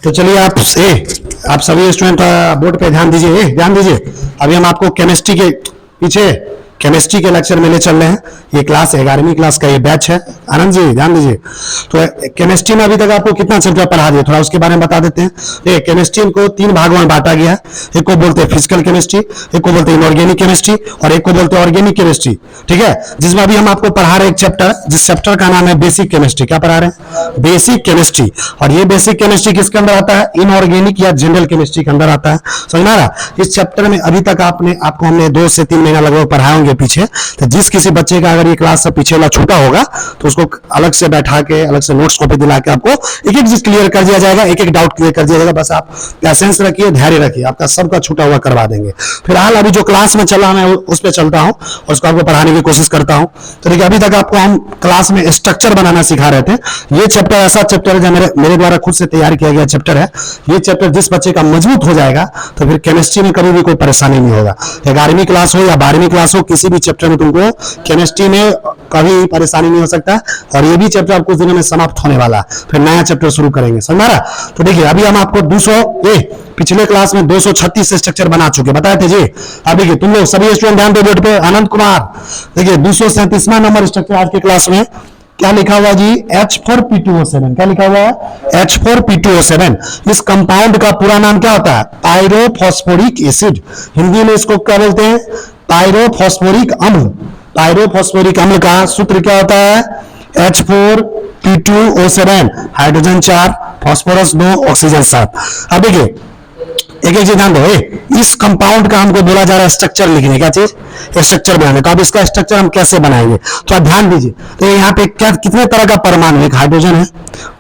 तो चलिए आप सभी स्टूडेंट बोर्ड पे ध्यान दीजिए, ध्यान दीजिए। अभी हम आपको केमिस्ट्री के पीछे केमिस्ट्री के लेक्चर में ले चल रहे हैं। ये क्लास 11वीं क्लास का ये बैच है। आनंद जी ध्यान दीजिए। तो केमिस्ट्री में अभी तक आपको कितना चैप्टर पढ़ा दिया, थोड़ा उसके बारे में बता देते हैं। ये केमिस्ट्री को 3 भागों में बांटा गया है। एक को बोलते हैं फिजिकल केमिस्ट्री, एक को बोलते हैं इनऑर्गेनिक केमिस्ट्री और एक को बोलते हैं ऑर्गेनिक केमिस्ट्री। ठीक है, जिसमें अभी हम आपको पढ़ा रहे एक चैप्टर, जिस चैप्टर का नाम है बेसिक केमिस्ट्री। क्या पढ़ा रहे हैं? Basic chemistry. और ये बेसिक केमिस्ट्री किसके अंदर आता है? इनऑर्गेनिक या जनरल केमिस्ट्री के अंदर आता है। समझ में आ रहा? इस चैप्टर में अभी तक आपको हमने 2 से 3 महीना लगभग पढ़ाए होंगे पीछे। तो जिस किसी बच्चे का अगर ये क्लास से पीछे वाला छूटा होगा तो उसको अलग से बैठा के, अलग से नोट्स कॉपी दिला के आपको एक एक चीज क्लियर कर दिया जाएगा, एक एक डाउट क्लियर कर दिया जाएगा। बस आप पेशेंस रखिए, धैर्य रखिए, आपका सबका छूटा हुआ करवा देंगे। फिलहाल अभी जो क्लास में चला मैं उस पर चलता हूं और उसको आपको पढ़ाने की कोशिश करता हूं। तो देखिए, अभी तक आपको हम क्लास में स्ट्रक्चर बनाना सिखा रहे थे। ये चैप्टर ऐसा चैप्टर है जो मेरे द्वारा खुद से तैयार किया गया चैप्टर है। ये चैप्टर जिस बच्चे का मजबूत हो जाएगा तो फिर केमिस्ट्री में कभी भी कोई परेशानी नहीं होगा। 11वीं क्लास हो या 12वीं क्लास हो, किसी भी चैप्टर में तुमको केमिस्ट्री में कभी परेशानी नहीं हो सकता। और ये भी चैप्टर आपको कुछ दिनों में समाप्त होने वाला है, फिर नया चैप्टर शुरू करेंगे। समझ में आ रहा? तो देखिए, अभी हम आपको पिछले क्लास में 236 स्ट्रक्चर बना चुके, बताए थे जी। अब देखिए, तुम लोग सभी स्टूडेंट ध्यान दो बोर्ड पे। आनंद कुमार, देखिए 237वां नंबर स्ट्रक्चर आज के क्लास में क्या लिखा हुआ जी? H4P2O7। क्या लिखा हुआ है? H4P2O7। इस कंपाउंड का पूरा नाम क्या होता है? Pyrophosphoric acid. हिंदी में इसको क्या बोलते हैं? पायरोफॉस्फोरिक अम्ल। पायरोफॉस्फोरिक अम्ल का सूत्र क्या होता है? H4P2O7। Hydrogen 4, phosphorus 2, oxygen 7। अब देखिए, एक एक चीज ध्यान दो। इस कंपाउंड का हमको बोला जा रहा है स्ट्रक्चर लिखने। क्या चीज? स्ट्रक्चर बनाने का। अब इसका स्ट्रक्चर हम कैसे बनाएंगे तो आप ध्यान दीजिए। तो यहाँ पे क्या कितने तरह का परमाणु? एक हाइड्रोजन है,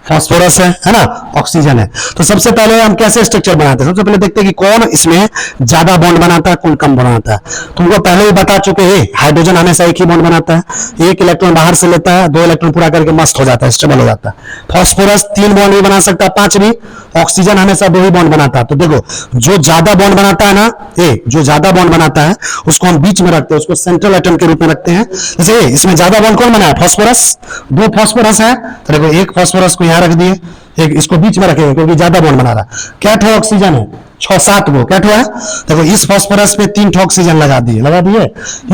फास्फोरस है ना, ऑक्सीजन है। तो सबसे पहले हम कैसे स्ट्रक्चर बनाते हैं? सबसे पहले देखते हैं कि कौन इसमें ज्यादा बॉन्ड बनाता है, कौन कम बनाता है। तुमको पहले ही बता चुके हैं, हाइड्रोजन हमेशा एक ही बॉन्ड बनाता है, 1 इलेक्ट्रॉन बाहर से लेता है, 2 इलेक्ट्रॉन पूरा करके मस्त हो जाता है, स्टेबल हो जाता है। फास्फोरस 3 बॉन्ड भी बना सकता है, 5 भी। ऑक्सीजन हमेशा 2 ही बॉन्ड बनाता है। तो देखो, जो ज्यादा बॉन्ड बनाता है ना, जो ज्यादा बॉन्ड बनाता है उसको हम बीच में रखते हैं, उसको सेंट्रल एटम के रूप में रखते हैं। जैसे इसमें ज्यादा बॉन्ड कौन बना है? फास्फोरस। 2 फास्फोरस है, तो देखो 1 फास्फोरस को यहां रख दिए, एक इसको बीच में रखेंगे क्योंकि ज्यादा बॉन्ड बना रहा है। क्या ठो ऑक्सीजन है? 6-7 गो। क्या ठो है? देखो, इस फास्फोरस पे 3 ठो ऑक्सीजन लगा दिए,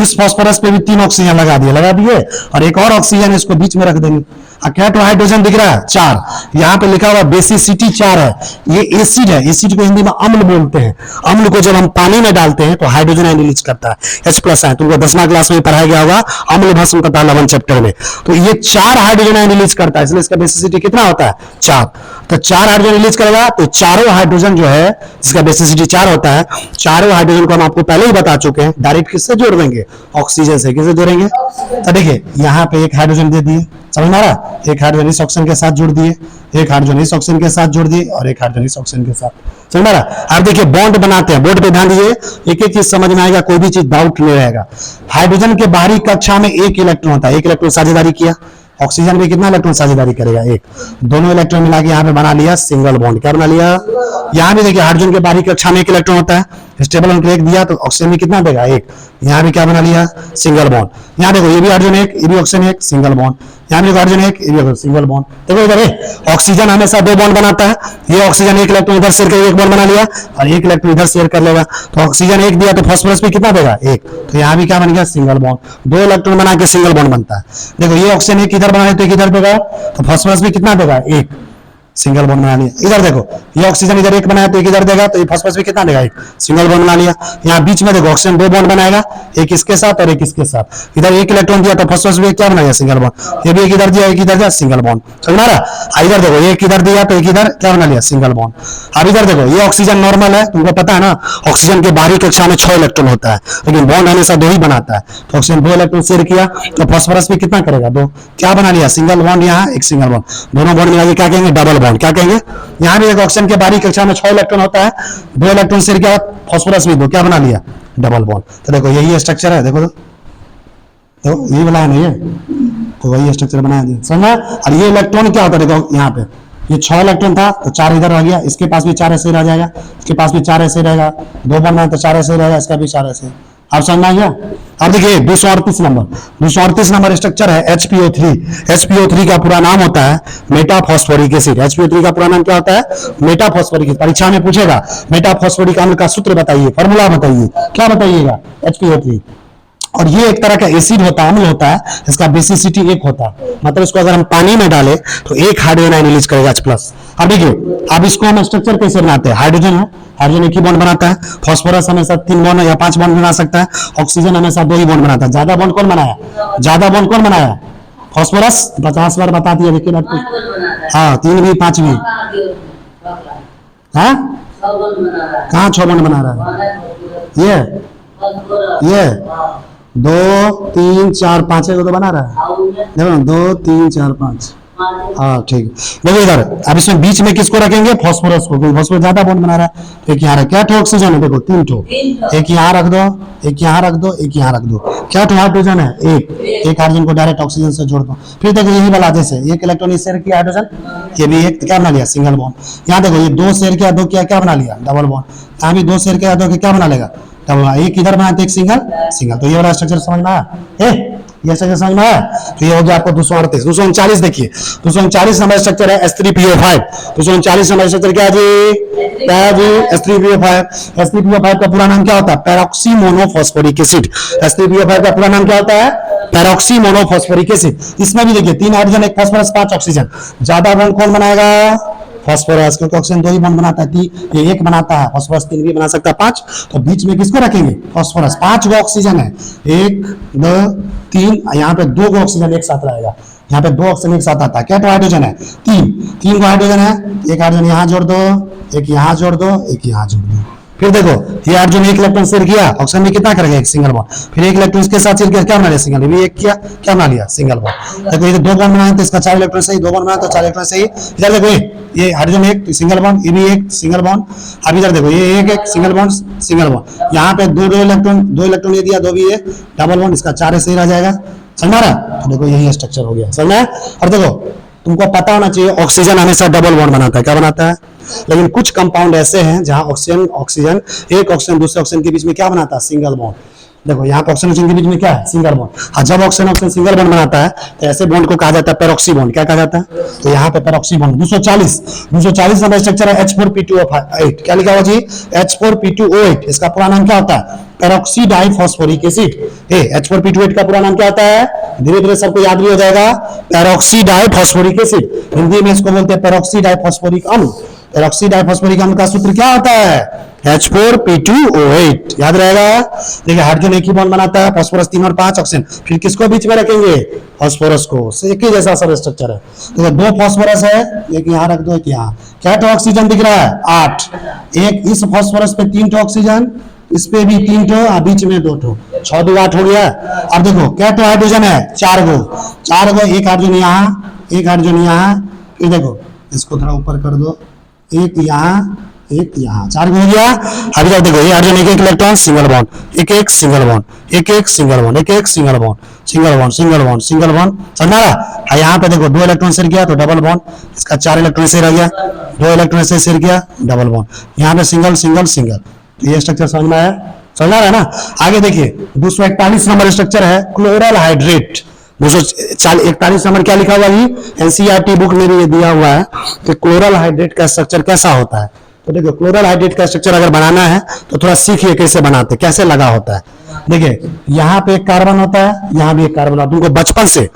इस फास्फोरस पे भी 3 ऑक्सीजन लगा दिए, और एक और ऑक्सीजन इसको बीच में रख देंगे। क्या ठो हाइड्रोजन दिख रहा है? 4। यहाँ पे लिखा हुआ बेसिसिटी 4 है। ये एसिड है, एसिड को हिंदी में अम्ल बोलते हैं। अम्ल को जब हम पानी में डालते हैं तो हाइड्रोजन आयन रिलीज करता है, H+ है। तुमको 10वां क्लास में पढ़ाया गया होगा अम्ल भस्म तथा लवण चैप्टर में। तो ये 4 हाइड्रोजन आयन रिलीज करता है, इसलिए इसका बेसिसिटी कितना होता है? 4। तो 4 हाइड्रोजन रिलीज करेगा, तो चारों हाइड्रोजन जो है जिसका बेसिसिटी 4 होता है, चारों हाइड्रोजन को हम आपको पहले ही बता चुके हैं, डायरेक्ट किससे जोड़ देंगे? ऑक्सीजन से। किससे जोड़ेंगे? तो देखिए, यहाँ पे एक हाइड्रोजन दे दिए, समझ में आ रहा? एक हाइड्रोजन इस ऑक्सीजन के साथ जोड़ दिए, एक हाइड्रोजन इस ऑक्सीजन के साथ जोड़ दिए, और एक हाइड्रोजन इस ऑक्सीजन के साथ। समझ में आ रहा? अब देखिए, बॉन्ड बनाते हैं। बोर्ड पे ध्यान दीजिए, एक एक चीज समझ में आएगा, कोई भी चीज डाउट नहीं रहेगा। हाइड्रोजन के बाहरी कक्षा में 1 इलेक्ट्रॉन होता है, 1 इलेक्ट्रॉन साझेदारी किया। ऑक्सीजन में कितना इलेक्ट्रॉन साझेदारी करेगा? 1। दोनों इलेक्ट्रॉन मिला के यहाँ पे बना लिया सिंगल बॉन्ड। क्या बना लिया? यहाँ भी देखिए, हाइड्रोजन के बाहरी कक्षा में 1 इलेक्ट्रॉन होता है, स्टेबल होकर 1 दिया, तो ऑक्सीजन में कितना देगा? 1। यहाँ भी क्या बना लिया? Single bond. यहाँ देखो, ये भी हाइड्रोजन 1, ये भी ऑक्सीजन 1, सिंगल बॉन्ड। यहाँ भी हाइड्रोजन 1, ये भी सिंगल बॉन्ड। देखो इधर ऑक्सीजन हमेशा 2 बॉन्ड बनाता है। ये ऑक्सीजन 1 इलेक्ट्रॉन इधर शेयर करके 1 बॉन्ड बना लिया, और 1 इलेक्ट्रॉन इधर शेयर कर लेगा, तो ऑक्सीजन 1 दिया तो फास्फोरस भी कितना देगा? 1। तो यहाँ भी क्या बन गया? Single bond. 2 इलेक्ट्रॉन बना के सिंगल बॉन्ड बनता है। देखो, ये ऑक्सीजन 1 इधर बनाए तो 1 इधर देगा, तो फास्फोरस भी कितना देगा? 1। सिंगल बॉन्ड बना लिया। इधर देखो, ये ऑक्सीजन इधर 1 बनाया तो 1 इधर देगा, तो ये फास्फोरस भी कितना देगा? 1। सिंगल बॉन्ड बना लिया। यहाँ बीच में देखो, ऑक्सीजन 2 बॉन्ड बनाएगा, एक इसके साथ और एक इसके साथ। इधर 1 इलेक्ट्रॉन दिया तो फास्फोरस भी क्या बनाएगा? Single bond. ये भी 1 इधर दिया, 1 इधर दिया, सिंगल बॉन्ड। समझ में आ रहा? इधर देखो, 1 इधर दिया तो 1 इधर क्या बना लिया? Single bond. अब इधर देखो, ये ऑक्सीजन नॉर्मल है, तुमको पता है ना, ऑक्सीजन के बाहरी कक्षा में 6 इलेक्ट्रॉन होता है, लेकिन बॉन्ड हमेशा 2 ही बनाता है। तो ऑक्सीजन 2 इलेक्ट्रॉन शेयर किया तो फास्फोरस भी कितना करेगा? 2। क्या बना लिया? Single bond. यहाँ एक सिंगल बॉन्ड, दोनों बॉन्ड मिला के क्या कहेंगे? Double bond. क्या कहेंगे? यहाँ भी एक ऑक्सीजन के बाहरी कक्षा में 6 इलेक्ट्रॉन होता है, 2 इलेक्ट्रॉन शेयर किया, फास्फोरस भी 2, क्या बना लिया? Double bond. तो देखो, यही स्ट्रक्चर है। देखो ये वाला है ना, ये तो वही स्ट्रक्चर बनाया दिया, समझ। और ये इलेक्ट्रॉन क्या होता है? देखो यहाँ पे ये 6 इलेक्ट्रॉन था तो 4 इधर आ गया, इसके पास भी 4 ऐसे रह जाएगा, इसके पास भी 4 ऐसे रहेगा, 2 बॉन्ड है तो 4 ऐसे रहेगा, इसका भी 4 ऐसे। आप समझ में आ गया। अब देखिए 238 नंबर स्ट्रक्चर है HPO3। HPO3 का पूरा नाम होता है मेटाफॉस्फोरिक एसिड। HPO3 का पूरा नाम क्या होता है? Metaphosphoric acid. परीक्षा में पूछेगा मेटाफॉस्फोरिक अम्ल का सूत्र बताइए, फॉर्मूला बताइए, क्या बताइएगा? HPO3। और ये एक तरह का एसिड होता है, अम्ल होता है, इसका बेसिसिटी 1 होता है, मतलब इसको अगर हम पानी में डालें तो 1 हाइड्रोजन आयन रिलीज करेगा H+। अब देखिए अब इसको हम स्ट्रक्चर कैसे बनाते हैं? हाइड्रोजन है, हाइड्रोजन एक ही बॉन्ड बनाता है। फास्फोरस हमेशा 3 बॉन्ड या 5 बॉन्ड बना सकता है। ऑक्सीजन हमेशा 2 ही बॉन्ड बनाता है। ज्यादा बॉन्ड कौन बनाया? फास्फोरस 50 बार बता दिया, लेकिन हाँ 3 भी 5 भी, हाँ कहाँ 6 बॉन्ड बना रहा है? ये 2 3 4 5 को तो बना रहा है, देखो 2 3 4 5, हाँ ठीक। देखो इधर अब इसमें बीच में किसको रखेंगे? फास्फोरस को, क्योंकि फास्फोरस ज्यादा बॉन्ड बना रहा है। एक यहाँ रख, क्या ऑक्सीजन है? देखो 3 ठो, एक यहाँ रख दो, एक यहाँ रख दो, एक यहाँ रख दो। क्या हाइड्रोजन है? एक हाइड्रोजन को डायरेक्ट ऑक्सीजन से जोड़ दो। फिर देखो यही वाला जैसे एक इलेक्ट्रॉन शेयर किया हाइड्रोजन, ये भी एक क्या बना लिया? Single bond. यहाँ देखो ये 2 शेयर किया, 2 किया, क्या बना लिया? Double bond. यहाँ भी 2 शेयर किया, 2 क्या बना लेगा? एक इधर बनाते, एक सिंगल। तो ये वाला स्ट्रक्चर समझ में आया? ये स्ट्रक्चर समझ में आया? तो ये हो गया आपको 238। 239 देखिए, 239 नंबर स्ट्रक्चर है H3PO5। 239 नंबर स्ट्रक्चर क्या है जी? H3PO5। H3PO5 का पूरा नाम क्या होता है? पैरोक्सी मोनोफॉस्फोरिक एसिड। H3PO5 का पूरा नाम क्या होता है? पैरोक्सी मोनोफॉस्फोरिक एसिड। इसमें भी देखिए 3 हाइड्रोजन, 1 फास्फोरस, 5 ऑक्सीजन। ज्यादा बॉन्ड कौन बनाएगा? फास्फोरस, क्योंकि ऑक्सीजन 2 ही बॉन्ड बनाता है, ये 1 बनाता है, फास्फोरस 3 भी बना सकता है, 5। तो बीच में किसको रखेंगे? फास्फोरस। 5 गो ऑक्सीजन है, 1 2 3, यहाँ पे 2 गो ऑक्सीजन एक साथ रहेगा, यहाँ पे 2 ऑक्सीजन एक साथ आता है। क्या तो हाइड्रोजन है? 3 गो हाइड्रोजन है, एक हाइड्रोजन यहाँ जोड़ दो, एक यहाँ जोड़ दो, एक यहाँ जोड़ दो। फिर देखो ये हाइड्रोजन 1 इलेक्ट्रॉन शेयर किया, ऑक्सीजन में कितना करेगा? 1 सिंगल बॉन्ड। फिर 1 इलेक्ट्रॉन इसके साथ शेयर किया, क्या बना लिया? सिंगल। भी 1 किया, क्या बना लिया? Single bond. देखो ये 2 बॉन्ड बनाए तो इसका 4 इलेक्ट्रॉन सही, 2 बॉन्ड बनाए तो 4 इलेक्ट्रॉन सही। इधर देखो ये हाइड्रोजन 1 सिंगल बॉन्ड, ये भी 1 सिंगल बॉन्ड। अब इधर देखो ये 1 सिंगल बॉन्ड, यहाँ पे 2 इलेक्ट्रॉन ये दिया, 2 भी है डबल बॉन्ड, इसका 4 सही रह जाएगा। समझ रहा? तो देखो यही स्ट्रक्चर हो गया, समझ। और देखो तुमको पता होना चाहिए ऑक्सीजन हमेशा डबल बॉन्ड बनाता है। क्या बनाता है? लेकिन कुछ कंपाउंड ऐसे हैं जहां ऑक्सीजन एक ऑक्सीजन दूसरे ऑक्सीजन के बीच में क्या बनाता है? Single bond. देखो यहाँ पे ऑक्सीजन के बीच में क्या है? Single bond. हाँ, जब ऑक्सीजन सिंगल बॉन्ड बनाता है तो ऐसे बॉन्ड को कहा जाता है पेरोक्सी बॉन्ड। क्या कहा जाता है? तो यहाँ पे पेरोक्सी बॉन्ड। 240 नंबर स्ट्रक्चर है H4P2O8। क्या लिखा हुआ जी? H4P2O8। इसका पूरा नाम क्या होता है? Peroxy डाइफॉस्फोरिक acid. H4P2O8 का पूरा नाम क्या होता है? धीरे धीरे सबको याद भी हो जाएगा, पेरोक्सी डाइफॉस्फोरिक एसिड। हिंदी में इसको बोलते हैं पेरोक्सी डाइफॉस्फोरिक अम्ल। पेरोक्सी डाइफॉस्फोरिक अम्ल का सूत्र क्या होता है? H4P2O8। याद रहेगा। देखिए हाइड्रोजन एक ही बॉन्ड बनाता है, फास्फोरस 3 और 5 ऑक्सीजन। फिर किसको बीच में रखेंगे? फास्फोरस को। एक ही जैसा सब स्ट्रक्चर है। तो 2 फास्फोरस है, एक यहाँ रख दो, एक यहाँ। क्या तो ऑक्सीजन दिख रहा है? 8। एक इस फास्फोरस पे 3 ऑक्सीजन, इस पे भी 3 बीच में 2 6 2 8 हो गया। अब देखो क्या तो हाइड्रोजन है? 4 गो, एक हाइड्रोजन यहाँ, एक हाइड्रोजन यहाँ। फिर देखो इसको थोड़ा ऊपर कर दो, एक यहाँ, एक यहाँ, 4 हो गया। अभी तक देखो ये hydrogen 1 electron single bond, 1 single bond, 1 single bond, 1 single bond, single bond. समझ रहा? यहाँ पे देखो 2 इलेक्ट्रॉन शेयर किया तो डबल बॉन्ड, इसका 4 इलेक्ट्रॉन शेयर आ गया, 2 इलेक्ट्रॉन से शेयर किया, डबल बॉन्ड। यहाँ पे सिंगल। ये स्ट्रक्चर समझ में आया? समझ रहा है ना? आगे देखिए 241 नंबर स्ट्रक्चर है क्लोरल हाइड्रेट। 241 नंबर क्या लिखा हुआ है? एनसीईआरटी बुक में भी ये दिया हुआ है कि क्लोरल हाइड्रेट का स्ट्रक्चर कैसा होता है। तो देखो क्लोरल हाइड्रेट का स्ट्रक्चर अगर बनाना है तो थोड़ा सीखिए कैसे बनाते, कैसे लगा होता है। देखिए यहाँ पे एक कार्बन होता है, यहाँ भी एक कार्बन होता है। तुमको बचपन से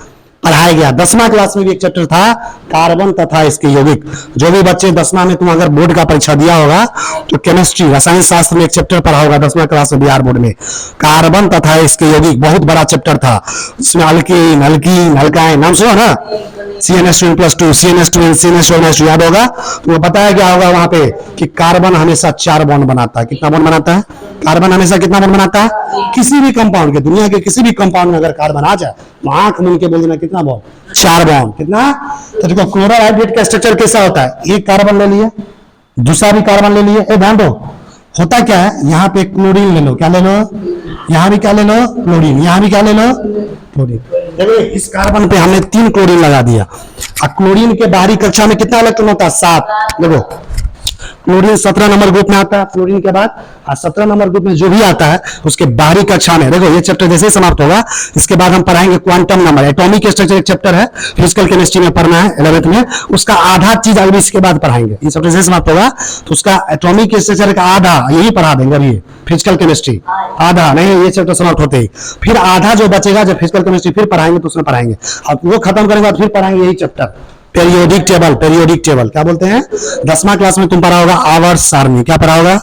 पढ़ाया गया, 10वां क्लास में भी एक चैप्टर था कार्बन तथा इसके यौगिक। जो भी बच्चे 10वां में तुम अगर बोर्ड का परीक्षा दिया होगा तो केमिस्ट्री रसायन शास्त्र में एक चैप्टर पढ़ा होगा 10वां क्लास में बिहार बोर्ड में, कार्बन तथा इसके यौगिक। बहुत बड़ा चैप्टर था, उसमें अल्कीन अल्काइन नाम सुनो ना, CnH2+2 CnH2 CnH2 याद होगा। तो पता है क्या होगा वहां पे कि कार्बन हमेशा 4 बॉन्ड बनाता है। कितना बॉन्ड बनाता है? कार्बन हमेशा कितना बॉन्ड बनाता है? किसी भी कंपाउंड के, दुनिया के किसी भी कंपाउंड में अगर कार्बन आ जाए तो आंख मूंद के बोल देना कितना बॉन्ड? 4 बॉन्ड। कितना? तो देखो क्लोरल हाइड्रेट का स्ट्रक्चर कैसा होता है? एक कार्बन ले लिए, दूसरा भी कार्बन ले लिए। ध्यान दो, होता क्या है? यहाँ पे क्लोरीन ले लो, क्या ले लो? यहाँ भी क्या ले लो? क्लोरीन। यहाँ भी क्या ले लो? क्लोरीन। देखो इस कार्बन पे हमने 3 क्लोरीन लगा दिया। अब क्लोरीन के बाहरी कक्षा में कितना इलेक्ट्रॉन होता है? 7। देखो क्लोरीन 17 नंबर ग्रुप में आता है। फ्लोरीन के बाद 17 नंबर ग्रुप में जो भी आता है उसके बाहरी कक्षा में देखो, ये चैप्टर जैसे ही समाप्त होगा इसके बाद हम पढ़ाएंगे क्वांटम नंबर, एटॉमिक स्ट्रक्चर एक चैप्टर है, फिजिकल केमिस्ट्री में पढ़ना है 11th में, उसका आधा चीज अभी इसके बाद पढ़ाएंगे। ये चैप्टर जैसे समाप्त होगा तो उसका एटॉमिक स्ट्रक्चर का आधा यही पढ़ा देंगे अभी, फिजिकल केमिस्ट्री आधा नहीं, ये चैप्टर समाप्त होते ही फिर आधा जो बचेगा जब फिजिकल केमिस्ट्री फिर पढ़ाएंगे तो उसमें पढ़ाएंगे, अब वो खत्म करेंगे फिर पढ़ाएंगे यही chapter periodic table. Periodic table क्या बोलते हैं, 10वां क्लास में तुम पढ़ा होगा आवर्त सारणी, क्या पढ़ा होगा,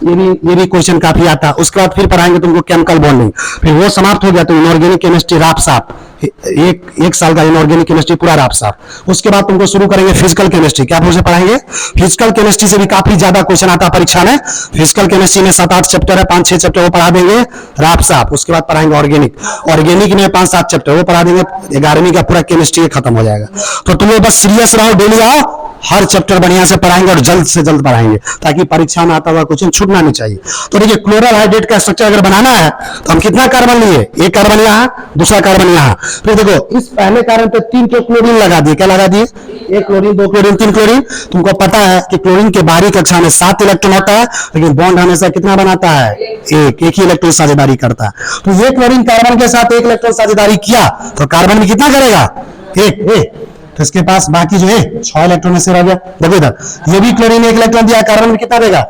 ये भी क्वेश्चन काफी आता है। उसके बाद फिर पढ़ाएंगे तुमको केमिकल बॉन्डिंग, फिर वो समाप्त हो गया तो इनऑर्गेनिक केमिस्ट्री राप साफ, एक साल का इनऑर्गेनिक केमिस्ट्री पूरा राप साफ। उसके बाद तुमको शुरू करेंगे फिजिकल केमिस्ट्री, क्या से पढ़ाएंगे, फिजिकल केमिस्ट्री से भी काफी ज्यादा क्वेश्चन आता है परीक्षा में। फिजिकल केमिस्ट्री में 7-8 चैप्टर है, 5-6 चैप्टर वो पढ़ा देंगे राप साफ। उसके बाद पढ़ाएंगे ऑर्गेनिक, ऑर्गेनिक में 5-7 चैप्टर वो पढ़ा देंगे, 11वीं का पूरा केमिस्ट्री खत्म हो जाएगा। तो तुम लोग बस सीरियस रहो, डेली आओ, हर चैप्टर बढ़िया से पढ़ाएंगे और जल्द से जल्द पढ़ाएंगे ताकि परीक्षा में आता हुआ क्वेश्चन छूटना नहीं चाहिए। तो देखिए क्लोरल हाइड्रेट का स्ट्रक्चर अगर बनाना है तो हम कितना कार्बन लिए, एक कार्बन यहाँ, दूसरा कार्बन यहाँ, फिर देखो इस पहले कार्बन पे 3 क्लोरीन लगा दिए, क्या लगा दिए, 1 क्लोरीन 2 क्लोरीन 3 क्लोरीन। तुमको पता है कि क्लोरीन के बाहरी कक्षा में 7 इलेक्ट्रॉन होता है, लेकिन बॉन्ड हमेशा कितना बनाता है, एक ही इलेक्ट्रॉन साझेदारी करता है। तो ये क्लोरीन कार्बन के साथ 1 इलेक्ट्रॉन साझेदारी किया तो कार्बन में कितना करेगा, एक, तो इसके पास बाकी जो है 6 इलेक्ट्रॉन ऐसे रह गया। देखो इधर ये भी क्लोरीन 1 इलेक्ट्रॉन दिया, कार्बन में कितना देगा,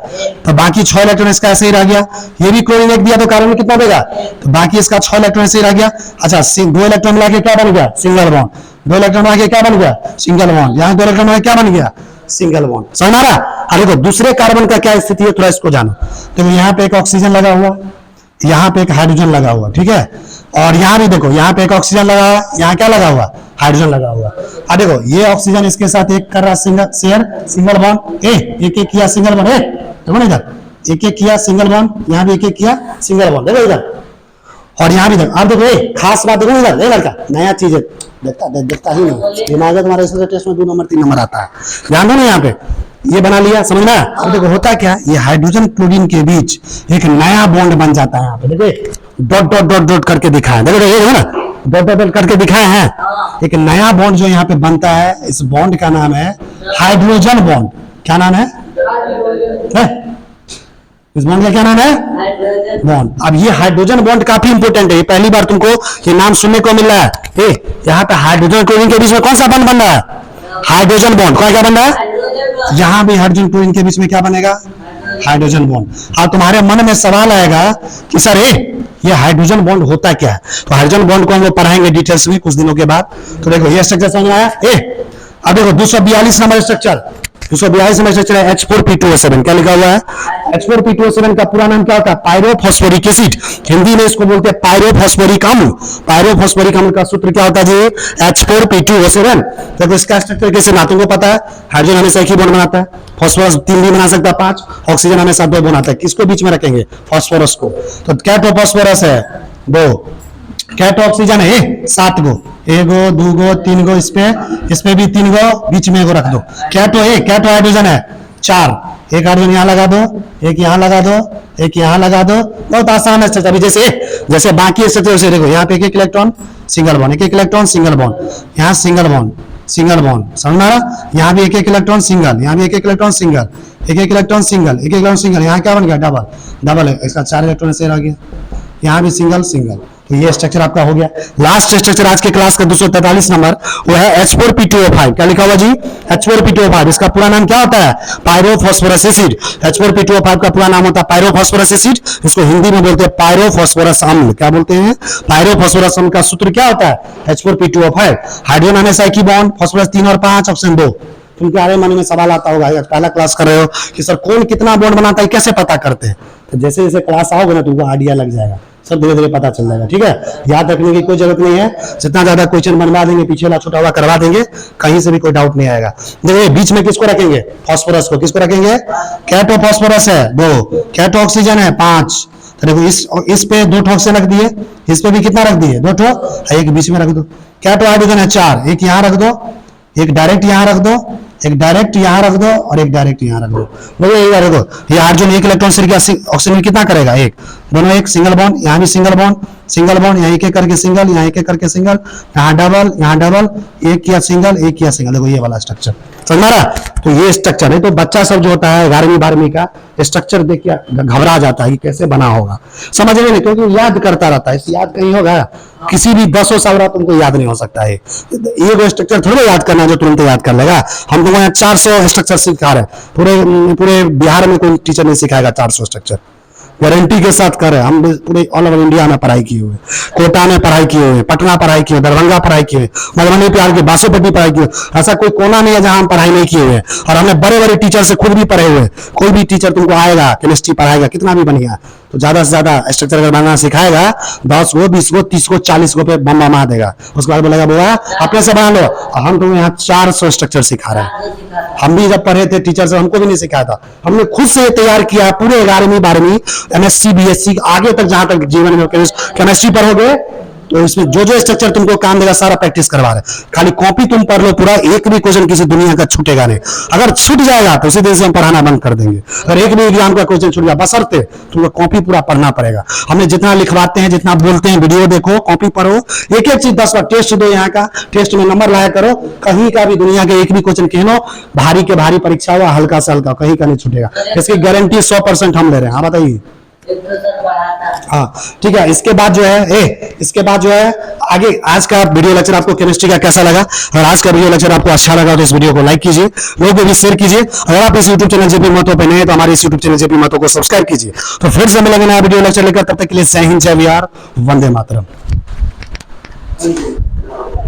तो बाकी 6 इलेक्ट्रॉन इसका ऐसे ही रह गया। ये भी क्लोरीन 1 दिया तो कार्बन में कितना देगा, तो बाकी इसका 6 इलेक्ट्रॉन ऐसे ही रह गया। अच्छा 2 इलेक्ट्रॉन मिला के क्या बन गया, सिंगल बॉन्ड, 2 इलेक्ट्रॉन मिला के क्या बन गया, सिंगल बॉन्ड, यहाँ 2 इलेक्ट्रॉन मिला क्या बन गया, सिंगल बॉन्ड। समझ आ रहा। अरे देखो दूसरे कार्बन का क्या स्थिति है थोड़ा इसको जानो। तो यहाँ पे एक ऑक्सीजन लगा हुआ, यहाँ पे एक हाइड्रोजन लगा हुआ, ठीक है, और यहाँ भी देखो यहाँ पे एक ऑक्सीजन लगा हुआ, यहाँ क्या लगा हुआ, हाइड्रोजन लगा हुआ। अब देखो ये ऑक्सीजन इसके साथ एक कर रहा सिंगल बॉन्ड, एक किया सिंगल बॉन्ड, देखो ना इधर एक किया सिंगल बॉन्ड, यहाँ भी एक किया सिंगल बॉन्ड, देखो इधर, और यहाँ भी देखो। अब देखो खास बात देखो इधर, ये लड़का नया चीज है, देखता ही नहीं, दिमाग तुम्हारा इस टेस्ट में 2 नंबर 3 नंबर आता है, ध्यान दो ना यहाँ पे, ये बना लिया, समझना। अब देखो होता क्या, ये हाइड्रोजन क्लोरीन के बीच एक नया बॉन्ड बन जाता है। यहाँ पे देखो डॉट डॉट डॉट डॉट करके दिखाया, देखो ये ना डॉट डॉट डॉट करके दिखाए हैं, एक नया बॉन्ड जो यहाँ पे बनता है, इस बॉन्ड का नाम है हाइड्रोजन बॉन्ड। क्या नाम है? इस बॉन्ड का क्या नाम है? बॉन्ड। अब ये हाइड्रोजन बॉन्ड काफी इंपोर्टेंट है, ये पहली बार तुमको ये नाम सुनने को मिल रहा है। यहाँ पे हाइड्रोजन क्लोरीन के बीच में कौन सा बॉन्ड बन रहा है? Hydrogen bond. क्या बन रहा है? यहाँ भी हाइड्रोजन क्लोरीन के बीच में क्या बनेगा? Hydrogen bond. अब तुम्हारे मन में सवाल आएगा कि सर ये हाइड्रोजन बॉन्ड होता क्या है? तो हाइड्रोजन बॉन्ड को हम लोग पढ़ाएंगे डिटेल्स में कुछ दिनों के बाद। तो देखो ये स्ट्रक्चर समझ में आया? अब देखो 242 नंबर स्ट्रक्चर, 242 नंबर स्ट्रक्चर है H4P2O7। क्या लिखा हुआ है? H4P2O7 का पूरा नाम क्या होता है? Pyrophosphoric acid. हिंदी में इसको बोलते हैं पायरोफॉस्फोरिक अम्ल। पायरोफॉस्फोरिक अम्ल का सूत्र क्या होता है जी? H4P2O7। देखो इसका स्ट्रक्चर कैसे ना तुमको पता है, हाइड्रोजन हमेशा एक ही बॉन्ड बनाता है, फास्फोरस 3 भी बना सकता है 5, ऑक्सीजन हमेशा 2 बनाता है। किसको बीच में रखेंगे? फास्फोरस को। तो क्या तो फास्फोरस है 2, क्या तो ऑक्सीजन है 7 गो, 1 गो 2 गो 3 गो, इस पे भी 3 गो, बीच में 1 गो रख दो। क्या तो हाइड्रोजन है 4, एक हाइड्रोजन यहाँ लगा दो, एक यहाँ लगा दो, एक यहाँ लगा दो, बहुत आसान है। अभी जैसे बाकी स्ट्रक्चर देखो, यहाँ पे एक इलेक्ट्रॉन सिंगल बॉन्ड, एक इलेक्ट्रॉन सिंगल बॉन्ड, यहाँ सिंगल बॉन्ड सिंगल बॉन्ड, समझ रहा? यहाँ भी एक इलेक्ट्रॉन सिंगल, यहाँ भी एक इलेक्ट्रॉन सिंगल, एक इलेक्ट्रॉन सिंगल, एक इलेक्ट्रॉन सिंगल, यहाँ क्या बन गया? डबल है, इसका 4 इलेक्ट्रॉन से रह गया, यहाँ भी सिंगल सिंगल। तो ये स्ट्रक्चर आपका हो गया। लास्ट स्ट्रक्चर आज के क्लास का 243 नंबर वो है H4P2O5। क्या लिखा हुआ जी? H4P2O5। इसका पूरा नाम क्या होता है? पायरोफॉस्फोरस एसिड। H4P2O5 का पूरा नाम होता है पायरोफॉस्फोरस एसिड। इसको हिंदी में बोलते हैं पायरोफॉस्फोरस अम्ल। क्या बोलते हैं? पायरोफॉस्फोरस अम्ल का सूत्र क्या होता है? H4P2O5। हाइड्रोजन हमेशा एक ही बॉन्ड, फास्फोरस 3 और 5, ऑप्शन 2। तुमके आगे मन में सवाल आता होगा, पहला क्लास कर रहे हो कि सर कौन कितना बॉन्ड बनाता है, कैसे पता करते हैं? तो जैसे जैसे क्लास आओगे ना तुमको आइडिया लग जाएगा, सब धीरे धीरे पता चल जाएगा। ठीक है, याद रखने की कोई जरूरत नहीं है, जितना ज्यादा क्वेश्चन बनवा देंगे, पीछे वाला छोटा हुआ करवा देंगे, कहीं से भी कोई डाउट नहीं आएगा। देखिए बीच में किसको रखेंगे? फास्फोरस को। किसको रखेंगे? कैटो फास्फोरस है 2, कैटो ऑक्सीजन है 5। तो देखो इस पे 2 ऑक्सीजन रख दिए, इस पे भी कितना रख दिए? 2, एक बीच में रख दो। कैटो हाइड्रोजन है 4, एक यहाँ रख दो, एक डायरेक्ट यहाँ रख दो, एक डायरेक्ट यहाँ रख दो, और एक डायरेक्ट यहाँ रख दो। ये रख दो। ये हाइड्रोजन एक इलेक्ट्रॉन से ऑक्सीजन कितना करेगा? 1, दोनों एक, सिंगल बॉन्ड, यहाँ भी सिंगल बॉन्ड, यहाँ एक करके सिंगल, यहाँ एक करके सिंगल, यहाँ डबल, एक किया सिंगल, एक किया सिंगल। देखो ये वाला स्ट्रक्चर समझ आ रहा? तो ये स्ट्रक्चर है। तो बच्चा सब जो होता है 11वीं 12वीं का स्ट्रक्चर देख के घबरा जाता है कि कैसे बना होगा, समझ रहे नहीं, क्योंकि याद करता रहता है, याद कहीं होगा, किसी भी 10 साल रहा तुमको याद नहीं हो सकता है। ये वो स्ट्रक्चर थोड़ा याद करना जो तुरंत याद कर लेगा। हम तुमको यहाँ 400 स्ट्रक्चर सिखा रहे हैं, पूरे बिहार में कोई टीचर नहीं सिखाएगा 400 स्ट्रक्चर, गारंटी के साथ कर रहे हैं। हम पूरे ऑल ओवर इंडिया में पढ़ाई किए हुए, कोटा में पढ़ाई किए हुए, पटना पढ़ाई किए, दरभंगा पढ़ाई किए, मधुबनी प्यार के बासोपट्टी पढ़ाई किए। ऐसा कोई कोना नहीं है जहां हम पढ़ाई नहीं किए हुए। और हमने बड़े बड़े टीचर से खुद भी पढ़े हुए। कोई भी टीचर तुमको आएगा केमिस्ट्री पढ़ाएगा कितना भी बढ़िया, तो ज्यादा से ज्यादा स्ट्रक्चर अगर बनाना सिखाएगा 10 गो 20 गो 30 गो 40 गो पे बम बमा देगा। उसके बाद बोलेगा बोला अपने से बना लो। हम तुम्हें यहाँ 400 स्ट्रक्चर सिखा रहे हैं। हम भी जब पढ़े थे टीचर से, हमको भी नहीं सिखाया था, हमने खुद से तैयार किया पूरे 11वीं 12वीं एमएससी बीएससी आगे तक, जहां तक जीवन में केमिस्ट्री पढ़ोगे तो इसमें जो जो स्ट्रक्चर तुमको काम देगा सारा प्रैक्टिस करवा रहे हैं। खाली कॉपी तुम पढ़ लो पूरा, एक भी क्वेश्चन किसी दुनिया का छूटेगा नहीं। अगर छूट जाएगा तो उसी दिन से हम पढ़ाना बंद कर देंगे। अगर एक भी एग्जाम का क्वेश्चन छूट गया बशर्ते तुमको कॉपी पूरा पढ़ना पड़ेगा। हमने जितना लिखवाते हैं, जितना बोलते हैं, वीडियो देखो, कॉपी पढ़ो, एक एक चीज 10 बार टेस्ट दो, यहाँ का टेस्ट में नंबर लाया करो। कहीं का भी दुनिया के एक भी क्वेश्चन कह लो, भारी के भारी परीक्षा हुआ, हल्का से हल्का, कहीं का नहीं छूटेगा। इसकी गारंटी 100% हम ले रहे हैं। हाँ बताइए। हाँ ठीक है। इसके बाद जो है इसके बाद जो है आगे आज का वीडियो लेक्चर आपको केमिस्ट्री का कैसा लगा? अगर आज का वीडियो लेक्चर आपको अच्छा लगा तो इस वीडियो को लाइक कीजिए, लोगों को भी शेयर कीजिए। अगर आप इस यूट्यूब चैनल जेपी महतो पे नए तो हमारे इस यूट्यूब चैनल जेपी महतो को सब्सक्राइब कीजिए। तो फिर से मिलेंगे नया वीडियो लेक्चर लेकर, तब तक के लिए जय हिंद जय बिहार, वंदे मातरम।